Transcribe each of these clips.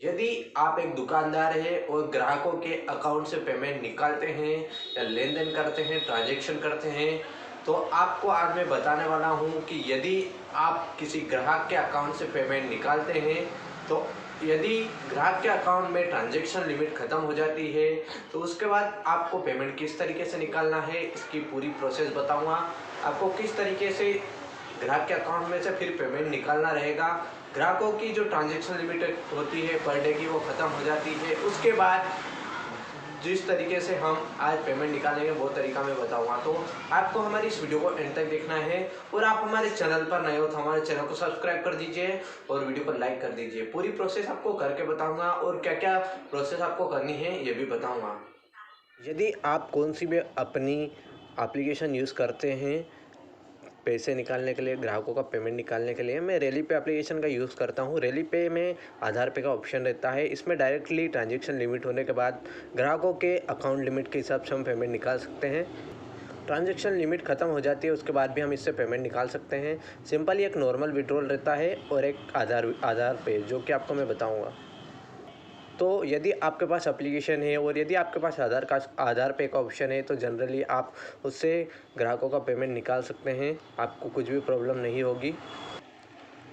यदि आप एक दुकानदार हैं और ग्राहकों के अकाउंट से पेमेंट निकालते हैं या लेन देन करते हैं, ट्रांजैक्शन करते हैं, तो आपको आज मैं बताने वाला हूं कि यदि आप किसी ग्राहक के अकाउंट से पेमेंट निकालते हैं, तो यदि ग्राहक के अकाउंट में ट्रांजैक्शन लिमिट ख़त्म हो जाती है, तो उसके बाद आपको पेमेंट किस तरीके से निकालना है, इसकी पूरी प्रोसेस बताऊंगा। आपको किस तरीके से ग्राहक के अकाउंट में से फिर पेमेंट निकालना रहेगा। ग्राहकों की जो ट्रांजैक्शन लिमिट होती है पर डे की, वो ख़त्म हो जाती है। उसके बाद जिस तरीके से हम आज पेमेंट निकालेंगे वो तरीका मैं बताऊंगा। तो आपको हमारी इस वीडियो को एंड तक देखना है, और आप हमारे चैनल पर नए हो तो हमारे चैनल को सब्सक्राइब कर दीजिए और वीडियो को लाइक कर दीजिए। पूरी प्रोसेस आपको करके बताऊंगा और क्या क्या प्रोसेस आपको करनी है ये भी बताऊंगा। यदि आप कौन सी भी अपनी एप्लीकेशन यूज़ करते हैं पैसे निकालने के लिए, ग्राहकों का पेमेंट निकालने के लिए, मैं रेली पे एप्लीकेशन का यूज़ करता हूँ। रेली पे में आधार पे का ऑप्शन रहता है। इसमें डायरेक्टली ट्रांजैक्शन लिमिट होने के बाद ग्राहकों के अकाउंट लिमिट के हिसाब से हम पेमेंट निकाल सकते हैं। ट्रांजैक्शन लिमिट ख़त्म हो जाती है उसके बाद भी हम इससे पेमेंट निकाल सकते हैं। सिंपली एक नॉर्मल विड्रॉल रहता है और एक आधार पे, जो कि आपको मैं बताऊँगा। तो यदि आपके पास एप्लीकेशन है और यदि आपके पास आधार पे का ऑप्शन है, तो जनरली आप उससे ग्राहकों का पेमेंट निकाल सकते हैं। आपको कुछ भी प्रॉब्लम नहीं होगी।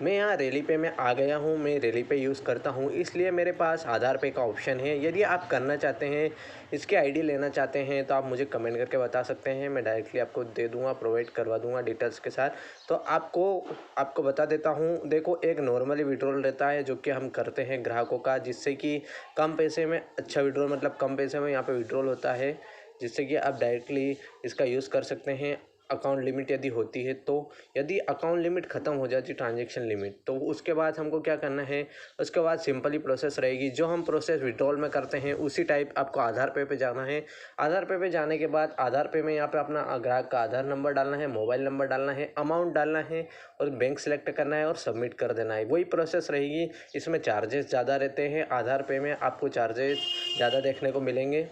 मैं यहाँ रेली पे में आ गया हूँ। मैं रेली पे यूज़ करता हूँ, इसलिए मेरे पास आधार पे का ऑप्शन है। यदि आप करना चाहते हैं, इसकी आईडी लेना चाहते हैं, तो आप मुझे कमेंट करके बता सकते हैं। मैं डायरेक्टली आपको दे दूँगा, प्रोवाइड करवा दूँगा डिटेल्स के साथ। तो आपको बता देता हूँ। देखो, एक नॉर्मली विड्रॉल रहता है जो कि हम करते हैं ग्राहकों का, जिससे कि कम पैसे में अच्छा विड्रॉल, मतलब कम पैसे में यहाँ पे विड्रॉल होता है, जिससे कि आप डायरेक्टली इसका यूज़ कर सकते हैं। अकाउंट लिमिट यदि होती है तो, यदि अकाउंट लिमिट ख़त्म हो जाती, ट्रांजैक्शन लिमिट, तो उसके बाद हमको क्या करना है। उसके बाद सिंपली प्रोसेस रहेगी, जो हम प्रोसेस विड्रॉल में करते हैं उसी टाइप आपको आधार पे जाना है। आधार पे जाने के बाद आधार पे में यहाँ पे अपना ग्राहक का आधार नंबर डालना है, मोबाइल नंबर डालना है, अमाउंट डालना है और बैंक सेलेक्ट करना है और सबमिट कर देना है। वही प्रोसेस रहेगी। इसमें चार्जेस ज़्यादा रहते हैं। आधार पे में आपको चार्जेस ज़्यादा देखने को मिलेंगे।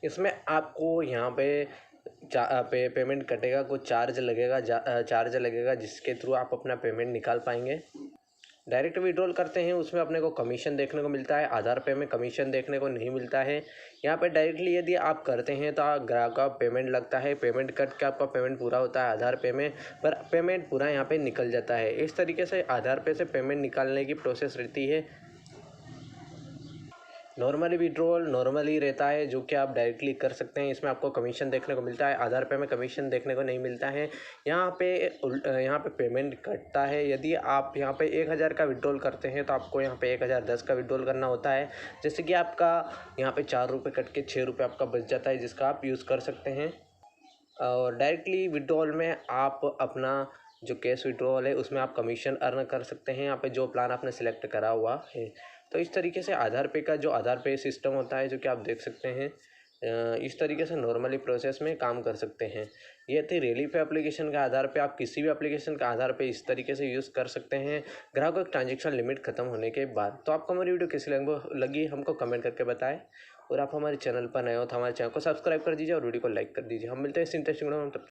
इसमें आपको यहाँ पे पेमेंट कटेगा, कुछ चार्ज लगेगा, जिसके थ्रू आप अपना पेमेंट निकाल पाएंगे। डायरेक्ट विड्रॉल करते हैं उसमें अपने को कमीशन देखने को मिलता है। आधार पे में कमीशन देखने को नहीं मिलता है। यहाँ पे डायरेक्टली यदि आप करते हैं तो ग्राहक का पेमेंट लगता है, पेमेंट कट के आपका पेमेंट पूरा होता है आधार पे में, पर पेमेंट पूरा यहाँ पे निकल जाता है। इस तरीके से आधार पे से पेमेंट निकालने की प्रोसेस रहती है। नॉर्मली विड्रॉल नॉर्मली रहता है, जो कि आप डायरेक्टली कर सकते हैं। इसमें आपको कमीशन देखने को मिलता है। आधार पे में कमीशन देखने को नहीं मिलता है। यहाँ पे पेमेंट कटता है। यदि आप यहाँ पे 1000 का विड्रॉल करते हैं तो आपको यहाँ पे 1010 का विड्रॉल करना होता है, जैसे कि आपका यहाँ पे 4 रुपये कट के 6 रुपये आपका बच जाता है, जिसका आप यूज़ कर सकते हैं। और डायरेक्टली विड्रॉल में आप अपना जो कैश विड्रॉल है उसमें आप कमीशन अर्न कर सकते हैं, यहाँ पे जो प्लान आपने सेलेक्ट करा हुआ है। तो इस तरीके से आधार पे का जो आधार पे सिस्टम होता है, जो कि आप देख सकते हैं, इस तरीके से नॉर्मली प्रोसेस में काम कर सकते हैं। ये थी रेली पे एप्लीकेशन का आधार पे। आप किसी भी एप्लीकेशन का आधार पे इस तरीके से यूज़ कर सकते हैं ग्राहकों की ट्रांजेक्शन लिमिट ख़त्म होने के बाद। तो आपको हमारी वीडियो कैसी लगी हमको कमेंट करके बताएं, और आप हमारे चैनल पर नए हो तो हमारे चैनल को सब्सक्राइब कर दीजिए और वीडियो को लाइक कर दीजिए। हम मिलते हैं इस इंटरेस्टिंग वीडियो में।